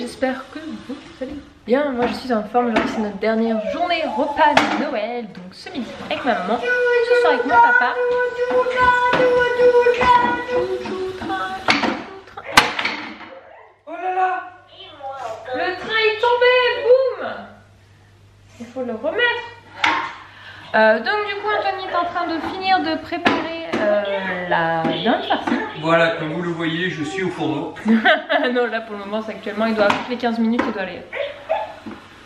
j'espère que vous allez bien. Moi je suis en forme, aujourd'hui c'est notre dernière journée repas de Noël. Donc ce midi avec ma maman, ce soir avec mon papa. Oh là là! Le train est tombé, boum! Il faut le remettre. Donc du coup Anthony est en train de finir de préparer la dinde farcie. Voilà, comme vous le voyez, je suis au fourneau. Non, là pour le moment c'est actuellement, il doit toutes les 15 minutes, il doit aller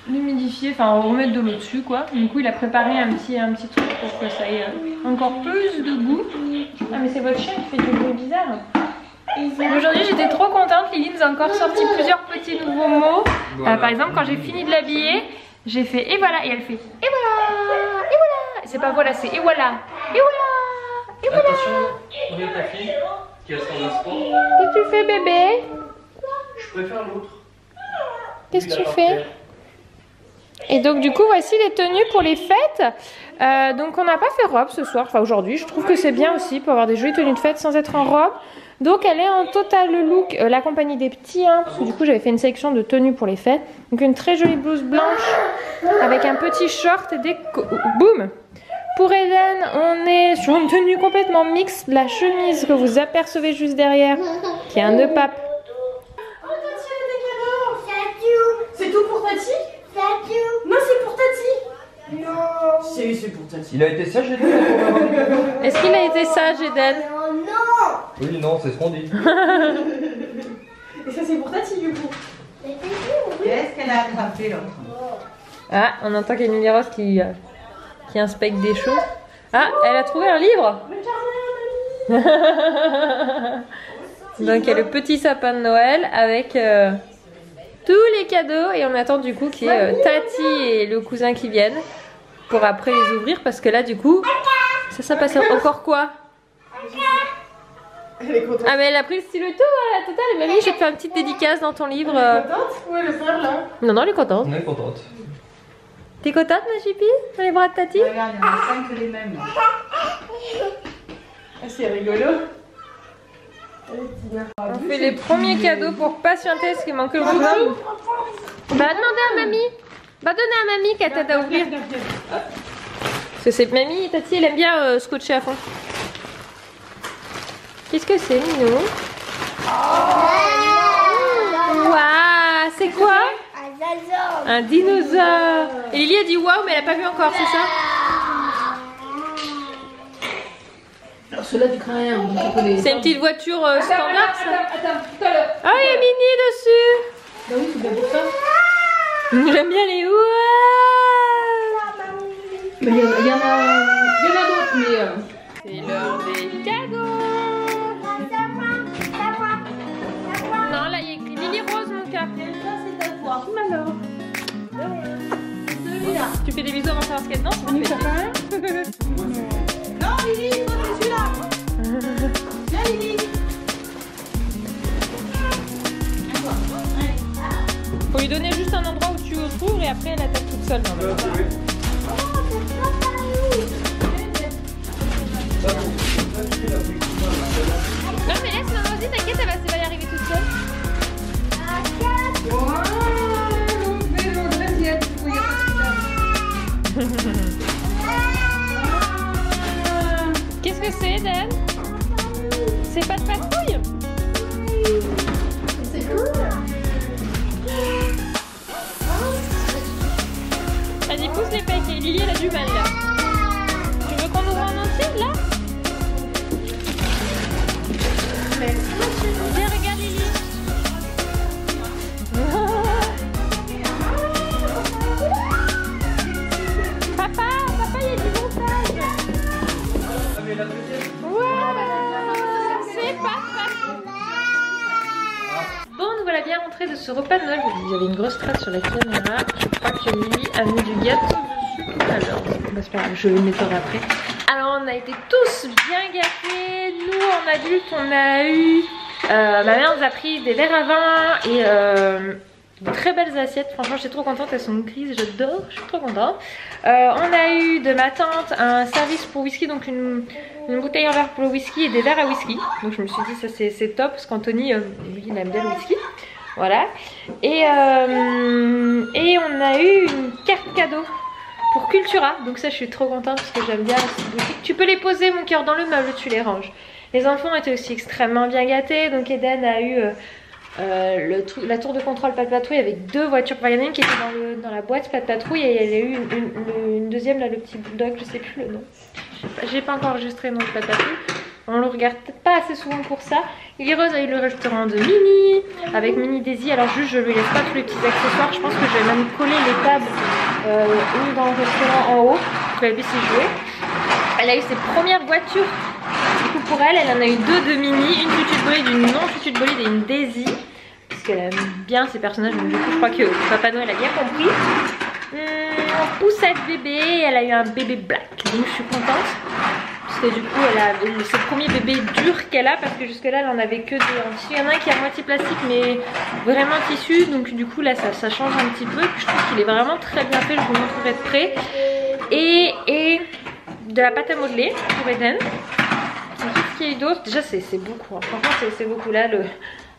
l'humidifier, enfin remettre de l'eau dessus quoi. Du coup il a préparé un petit truc pour que ça ait encore plus de goût. Ah mais c'est votre chien qui fait du bruit bizarre. Aujourd'hui j'étais trop contente, Lily nous a encore sorti plusieurs petits nouveaux mots. Voilà. Par exemple quand j'ai fini de l'habiller, j'ai fait et voilà, et elle fait et voilà, et voilà. C'est pas voilà, c'est et voilà, et voilà, et voilà. Attention, regarde ta fille qui a son sport. Qu'est-ce que tu fais bébé? Je préfère l'autre. Qu'est-ce que tu fais? Et donc du coup voici les tenues pour les fêtes. Donc on n'a pas fait robe ce soir, enfin aujourd'hui. Je trouve que c'est bien aussi pour avoir des jolies tenues de fête sans être en robe. Donc elle est en total look, la compagnie des petits, hein, parce que du coup j'avais fait une sélection de tenues pour les fêtes. Donc une très jolie blouse blanche avec un petit short et des... Boum! Pour Eden, on est sur une tenue complètement mixte. La chemise que vous apercevez juste derrière, qui est un nœud pape. Oh Tati, elle a des cadeaux. C'est tout pour Tati? Non, c'est pour Tati. Non. C'est pour Tati. Il a été sage, Eden, pour avoir des cadeaux? Est-ce qu'il a été sage, Eden? Non. Oui, non, c'est ce qu'on dit. Et ça, c'est pour Tati, du coup. Qu'est-ce qu'elle a attrapé l'autre? Ah, on entend qu'il y a une Lily Rose qui inspecte des choses. Ah, elle a trouvé un livre. Donc il y a le petit sapin de Noël avec tous les cadeaux. Et on attend du coup qu'il y ait Tati et le cousin qui viennent pour après les ouvrir. Parce que là du coup, ça passe encore quoi? Elle est contente. Ah mais elle a pris le stylo et tout, la totale. Elle m'a dit, je vais te faire une petite dédicace dans ton livre. Contente? Où est le frère, là? Non, non, elle est contente. On est contente. T'es contente, ma choupi? Dans les bras de Tati? Regarde, il y en a 5 les mêmes. Ah, c'est rigolo. On fait les premiers cadeaux pour patienter ce qui manque le cousin. Va demander à mamie. Va donner à mamie qu'elle t'aide à ouvrir. Parce que c'est mamie, Tati, elle aime bien scotcher à fond. Qu'est-ce que c'est, Minou? Waouh, c'est quoi? Un dinosaure. Et Lily a dit waouh, mais elle a pas vu encore, c'est ça? Alors, ceux-là, tu crains rien. C'est une petite voiture standard, ça? Attends, tout à l'heure. Ah, il y a Mini dessus. Bah oui, c'est bien pour ça. J'aime bien les waouh. Mais il y en a d'autres, mais... C'est l'heure des cadeaux. Non, là il y a écrit Lily Rose, mon cas. Ça, c'est à toi. Alors. Celui-là. Tu fais des bisous avant de savoir ce qu'il y a dedans, c'est Oui, parfait. ça fait rien. Non, Lily, toi, c'est celui-là. Viens, Lily. Faut lui donner juste un endroit où tu ouvres et après elle attaque toute seule. Non mais laisse maman, vas-y, t'inquiète, elle va y arriver toute seule. Qu'est-ce que c'est, Eden? C'est pas de patrouille? C'est cool. Vas-y, pousse les paquets. Lily, elle a du mal là. Tu veux qu'on ouvre en entier là? Viens, regarde Lily. Papa, il y a du montage. C'est parfait. Bon, nous voilà bien rentrés de ce repas de Noël. Il y avait une grosse trace sur la caméra. Je crois que Lily a mis du gâteau dessus tout à l'heure. Bah, c'est pas grave, je le mettrai après. Alors, on a été tous bien gâtés. Nous, en adulte, on a eu... ma mère nous a pris des verres à vin et de très belles assiettes. Franchement, j'étais trop contente. Elles sont grises, j'adore. Je suis trop contente. On a eu de ma tante un service pour whisky, donc une bouteille en verre pour le whisky et des verres à whisky. Donc je me suis dit ça c'est top parce qu'Anthony, lui il aime bien le whisky. Voilà. Et on a eu une carte cadeau pour Cultura. Donc ça, je suis trop contente parce que j'aime bien cette boutique. Tu peux les poser, mon cœur, dans le meuble, tu les ranges. Les enfants étaient aussi extrêmement bien gâtés. Donc Eden a eu la tour de contrôle Pat Patrouille avec 2 voitures. Enfin, il y en a une qui était dans la boîte Pat Patrouille et il y a eu une deuxième, là, le petit bulldog, je sais plus le nom. J'ai pas encore enregistré le nom de Pat Patrouille. On le regarde peut-être pas assez souvent pour ça. Lireuse a eu le restaurant de Mini avec Mini Daisy. Alors juste je lui laisse pas tous les petits accessoires. Je pense que je vais même coller les tables une dans le restaurant en haut pour qu'elle puisse y jouer. Elle a eu ses premières voitures. Du coup pour elle en a eu 2 de Mini, une futute bolide, une non futute bolide et une Daisy. Puisqu'elle aime bien ces personnages. Donc du coup je crois que Papa Noël a bien compris. Poussette bébé, elle a eu un bébé black. Donc je suis contente. Parce que du coup elle a ce premier bébé dur qu'elle a, parce que jusque là elle en avait que 2 en tissu. Il y en a un qui est à moitié plastique mais vraiment tissu, donc du coup là ça change un petit peu. Je trouve qu'il est vraiment très bien fait, je vous montrerai de près. Et de la pâte à modeler pour Eden. Qu'est-ce qu'il y a eu d'autre? Déjà c'est beaucoup, hein. Franchement c'est beaucoup là.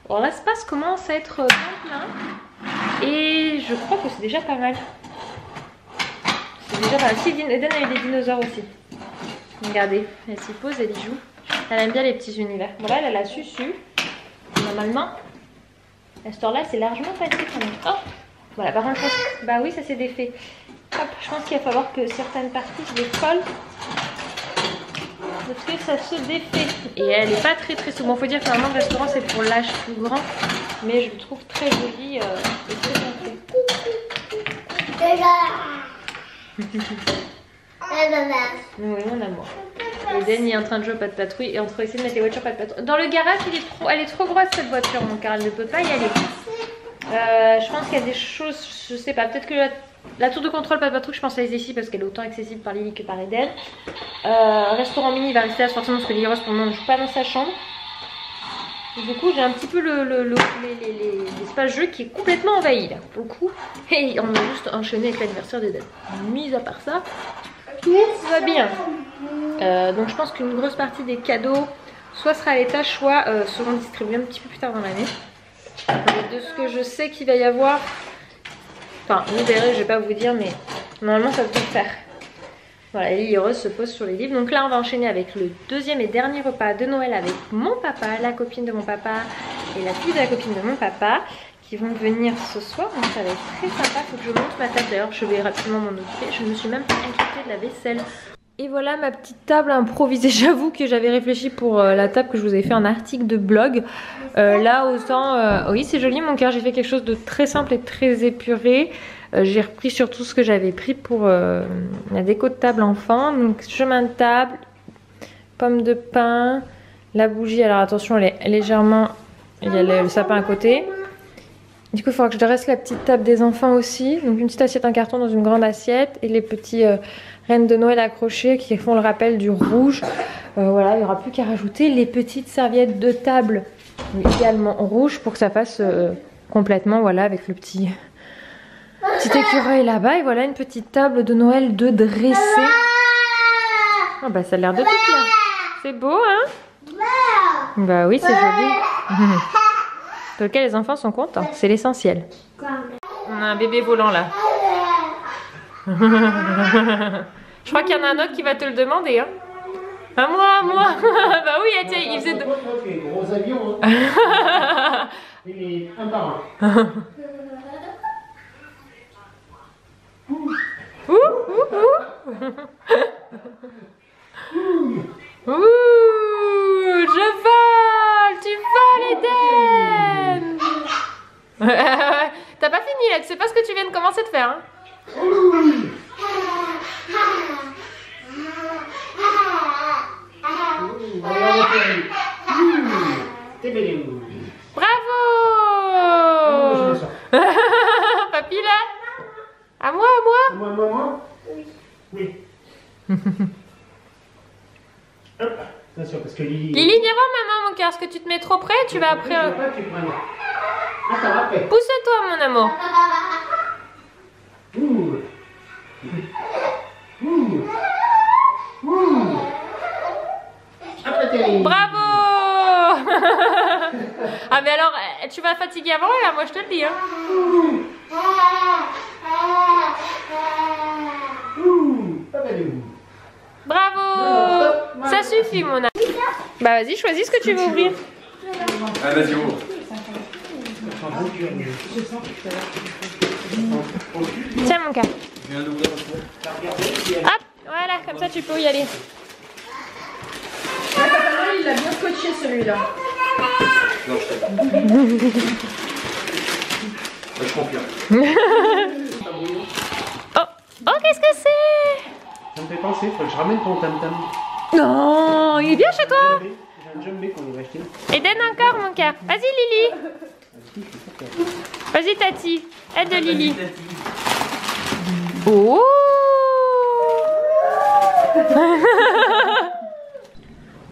Alors l'espace commence à être plein et je crois que c'est déjà pas mal. C'est déjà pas mal. Si, Eden a eu des dinosaures aussi. Regardez, elle s'y pose, elle y joue. Elle aime bien les petits univers. Bon là, elle a la susu. Normalement, à ce temps-là, c'est largement facile quand même. Oh, voilà, par contre, bah oui, ça s'est défait. Hop, je pense qu'il va falloir que certaines parties, je les colle. Parce que ça se défait. Et elle n'est pas très souvent. Faut dire que normalement, le restaurant, c'est pour l'âge plus grand. Mais je le trouve très joli et très bien fait. Oui, mon amour. Eden est en train de jouer au Pat Patrouille et on va essayer de mettre les voitures Pat Patrouille. Dans le garage, elle est trop grosse cette voiture, mon car elle ne peut pas y aller. Je pense qu'il y a des choses, je sais pas, peut-être que la tour de contrôle Pat Patrouille, je pense à les ici parce qu'elle est autant accessible par Lily que par Eden. Restaurant Mini va rester là forcément parce que Lily Rose pour le moment ne joue pas dans sa chambre. Du coup j'ai un petit peu l'espace jeu qui est complètement envahi là pour le coup. Et on a juste enchaîné avec l'anniversaire d'Eden. Mis à part ça, tout va bien. Donc je pense qu'une grosse partie des cadeaux soit sera à l'étage, soit seront distribués un petit peu plus tard dans l'année. De ce que je sais qu'il va y avoir, enfin vous verrez, je vais pas vous dire, mais normalement ça peut le faire. Voilà, Lily Rose se pose sur les livres. Donc là on va enchaîner avec le deuxième et dernier repas de Noël avec mon papa, la copine de mon papa et la fille de la copine de mon papa qui vont venir ce soir. Donc ça va être très sympa, faut que je monte ma table d'ailleurs, je vais rapidement m'en occuper. Je me suis même pas inquiétée de la vaisselle. Et voilà ma petite table improvisée. J'avoue que j'avais réfléchi pour la table que je vous avais fait en article de blog. Là autant, oui c'est joli mon cœur, j'ai fait quelque chose de très simple et très épuré. J'ai repris surtout ce que j'avais pris pour la déco de table enfant. Donc chemin de table, pomme de pin, la bougie. Alors attention, elle est légèrement, il y a le sapin à côté. Du coup il faudra que je dresse la petite table des enfants aussi. Donc une petite assiette en carton dans une grande assiette. Et les petits reines de Noël accrochées qui font le rappel du rouge. Voilà, il n'y aura plus qu'à rajouter les petites serviettes de table également rouges pour que ça fasse complètement, voilà, avec le petit écureuil là-bas. Et voilà une petite table de Noël de dressée. Oh bah ça a l'air de tout là. C'est beau hein? Bah oui c'est joli. Dans lequel les enfants sont contents, c'est l'essentiel. On a un bébé volant là. Je crois qu'il y en a un autre qui va te le demander hein. À moi. Bah oui, tiens, il faisait de... gros avions. Hein. Il est un par un. Je vole, tu voles Eden. T'as pas fini là, tu sais pas ce que tu viens de commencer de faire hein. Bravo. Papy là. À moi. Moi. Oui. Hop, attention parce que Lily... Lily, viens voir maman mon cœur, est-ce que tu te mets trop près? Tu vas après... Pousse-toi mon amour. Bravo. Ah mais alors, tu vas fatiguer avant là, moi je te le dis. Hein. Bravo. Ça suffit mon âme. Bah vas-y, choisis ce que tu veux ouvrir. Ah, vas-y, ouvre. Tiens mon gars. Hop, voilà, comme ça tu peux y aller. Papa Noël, il l'a bien scotché celui-là. Non, je confirme. Oh, qu'est-ce que c'est? Ça me fait penser, faut que je ramène ton tam-tam. Non, il est bien chez toi. J'ai un jumbé qu'on va acheter. Et donne encore mon cœur. Vas-y Lily. Vas-y Tati. Aide de Lily. Oh.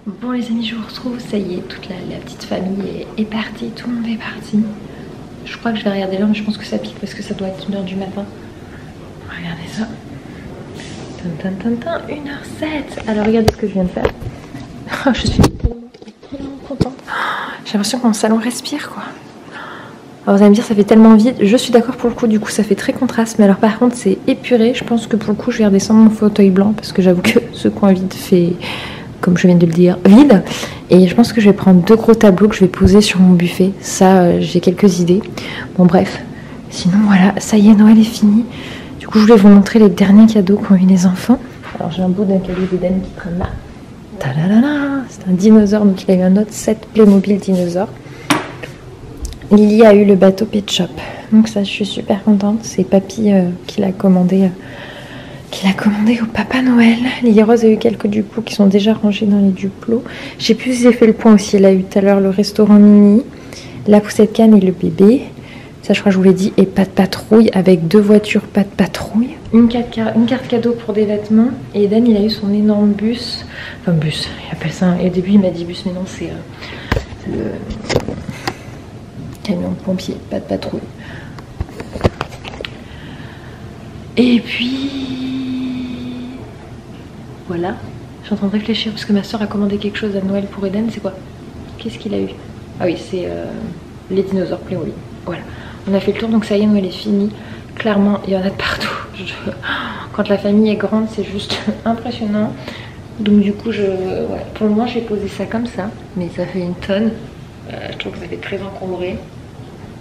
Bon les amis, je vous retrouve. Ça y est, toute la petite famille est partie. Tout le monde est parti. Je crois que je vais regarder l'heure, mais je pense que ça pique parce que ça doit être 1h du matin. Regardez ça. 1h07. Alors regardez ce que je viens de faire. Oh, je suis tellement contente. J'ai l'impression que mon salon respire quoi. Alors vous allez me dire ça fait tellement vide. Je suis d'accord pour le coup, du coup ça fait très contraste. Mais alors par contre c'est épuré. Je pense que pour le coup je vais redescendre mon fauteuil blanc parce que j'avoue que ce coin vide fait, comme je viens de le dire, vide. Et je pense que je vais prendre 2 gros tableaux que je vais poser sur mon buffet. Ça j'ai quelques idées. Bon bref. Sinon voilà, ça y est, Noël est fini. Du coup je voulais vous montrer les derniers cadeaux qu'ont eu les enfants. Alors j'ai un bout d'un cadeau d'Eden qui traîne là. C'est un dinosaure, donc il a eu un autre set Playmobil dinosaure. Lily a eu le bateau Pet Shop, donc ça je suis super contente. C'est Papy qui l'a commandé au Papa Noël. Lily Rose a eu quelques duplos qui sont déjà rangés dans les duplos. Je sais plus si j'ai fait le point aussi. Elle a eu tout à l'heure le restaurant Mini, la poussette canne et le bébé. Ça je crois que je vous l'ai dit. Et pas de patrouille avec 2 voitures pas de patrouille. Une carte cadeau pour des vêtements. Et Eden il a eu son énorme bus. Enfin bus, il appelle ça. Et au début il m'a dit bus mais non c'est le camion de pompier, pas de patrouille. Et puis voilà. Je suis en train de réfléchir parce que ma soeur a commandé quelque chose à Noël pour Eden. C'est quoi? Qu'est-ce qu'il a eu? Ah oui c'est les dinosaures Playmobil. Voilà. On a fait le tour donc ça y est, Noël est fini. Clairement il y en a de partout. Quand la famille est grande c'est juste impressionnant. Donc du coup pour le moment j'ai posé ça comme ça. Mais ça fait une tonne. Je trouve que ça fait très encombré.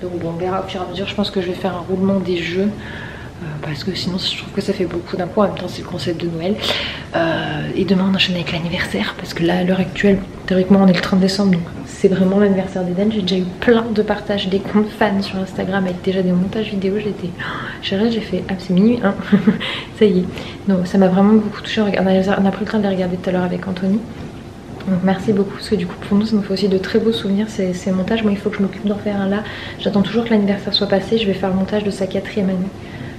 Donc bon, on verra au fur et à mesure. Je pense que je vais faire un roulement des jeux. Parce que sinon je trouve que ça fait beaucoup d'un coup. En même temps c'est le concept de Noël. Et demain on enchaîne avec l'anniversaire. Parce que là à l'heure actuelle, théoriquement on est le 30 décembre. Donc c'est vraiment l'anniversaire d'Eden. J'ai déjà eu plein de partages des comptes fans sur Instagram avec déjà des montages vidéo. J'ai fait ah c'est minuit hein. Ça y est. Donc ça m'a vraiment beaucoup touché. On a pris le temps de les regarder tout à l'heure avec Anthony. Donc merci beaucoup parce que du coup pour nous ça nous fait aussi de très beaux souvenirs ces montages. Moi il faut que je m'occupe d'en faire un là. J'attends toujours que l'anniversaire soit passé. Je vais faire le montage de sa 4e année.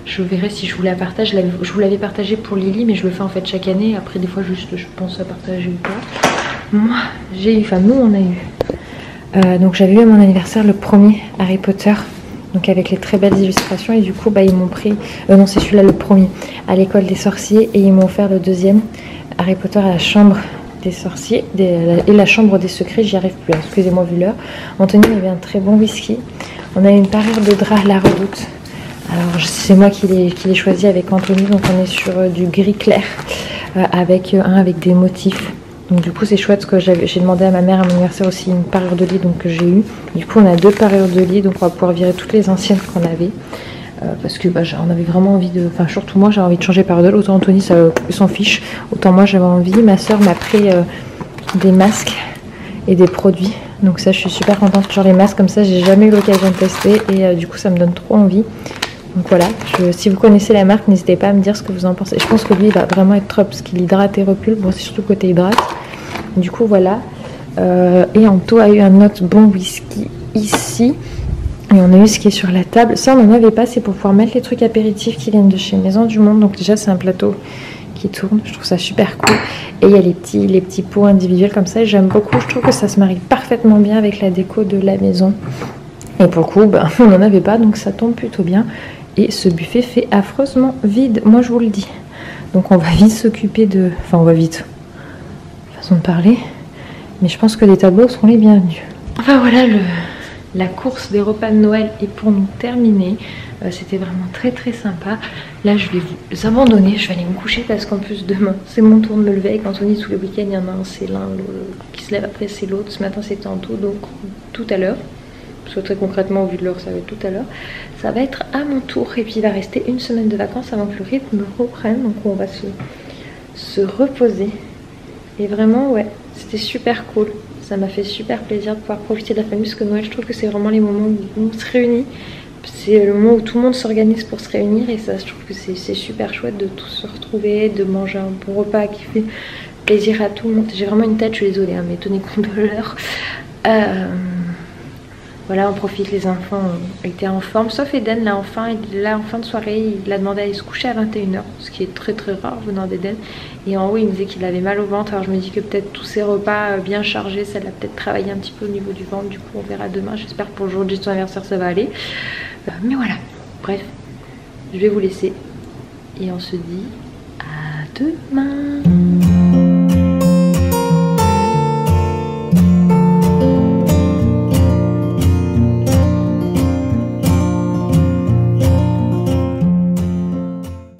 Je verrai si je vous la partage. Je vous l'avais partagé pour Lily mais je le fais en fait chaque année. Après des fois juste je pense à partager ou pas. Moi j'ai eu, enfin nous on a eu. Donc j'avais eu à mon anniversaire le premier Harry Potter. Donc avec les très belles illustrations. Et du coup bah ils m'ont pris. Non c'est celui-là le premier. À l'école des sorciers. Et ils m'ont offert le deuxième. Harry Potter à la chambre des sorciers et la chambre des secrets, j'y arrive plus, excusez-moi vu l'heure. Anthony avait un très bon whisky. On a une parure de drap La Redoute. Alors c'est moi qui l'ai choisi avec Anthony, donc on est sur du gris clair avec des motifs. Donc du coup c'est chouette parce que j'ai demandé à ma mère à mon anniversaire aussi une parure de lit donc que j'ai eu. Du coup on a 2 parures de lit, donc on va pouvoir virer toutes les anciennes qu'on avait. Parce que bah, on avait vraiment envie de... Enfin surtout moi j'avais envie de changer par deux. Autant Anthony ça s'en fiche. Autant moi j'avais envie. Ma soeur m'a pris des masques et des produits. Donc ça je suis super contente. Genre les masques comme ça j'ai jamais eu l'occasion de tester. Et du coup ça me donne trop envie. Donc voilà. Si vous connaissez la marque n'hésitez pas à me dire ce que vous en pensez. Je pense que lui il va vraiment être top parce qu'il hydrate et repulpe. Bon c'est surtout côté hydrate. Du coup voilà. Et Anto a eu un autre bon whisky ici. Et on a eu ce qui est sur la table. Ça on n'en avait pas, c'est pour pouvoir mettre les trucs apéritifs qui viennent de chez Maison du Monde. Donc déjà c'est un plateau qui tourne, je trouve ça super cool. Et il y a les petits pots individuels comme ça, j'aime beaucoup. Je trouve que ça se marie parfaitement bien avec la déco de la maison. Et pour le coup, ben, on n'en avait pas, donc ça tombe plutôt bien. Et ce buffet fait affreusement vide, moi je vous le dis. Donc on va vite s'occuper de... Enfin on va vite, façon de parler. Mais je pense que les tableaux seront les bienvenus. Enfin voilà La course des repas de Noël est pour nous terminée. C'était vraiment très sympa. Là je vais vous abandonner, je vais aller me coucher parce qu'en plus demain c'est mon tour de me lever avec Anthony. Tous les week-ends il y en a un, c'est l'un qui se lève, après c'est l'autre. Ce matin c'était en tout, donc tout à l'heure. Soit très concrètement au vu de l'heure ça va être tout à l'heure. Ça va être à mon tour et puis il va rester une semaine de vacances avant que le rythme reprenne. Donc on va se reposer. Et vraiment ouais, c'était super cool. Ça m'a fait super plaisir de pouvoir profiter de la famille parce que Noël je trouve que c'est vraiment les moments où on se réunit. C'est le moment où tout le monde s'organise pour se réunir et ça je trouve que c'est super chouette de tous se retrouver, de manger un bon repas qui fait plaisir à tout le monde. J'ai vraiment une tête, je suis désolée hein, mais tenez compte de l'heure. Voilà, on profite, les enfants étaient en forme, sauf Eden là en fin de soirée, il a demandé à aller se coucher à 21 h, ce qui est très rare venant d'Eden. Et en haut il me disait qu'il avait mal au ventre, alors je me dis que peut-être tous ces repas bien chargés, ça l'a peut-être travaillé un petit peu au niveau du ventre, du coup on verra demain, j'espère que pour le jour de son anniversaire ça va aller. Mais voilà, bref, je vais vous laisser et on se dit à demain.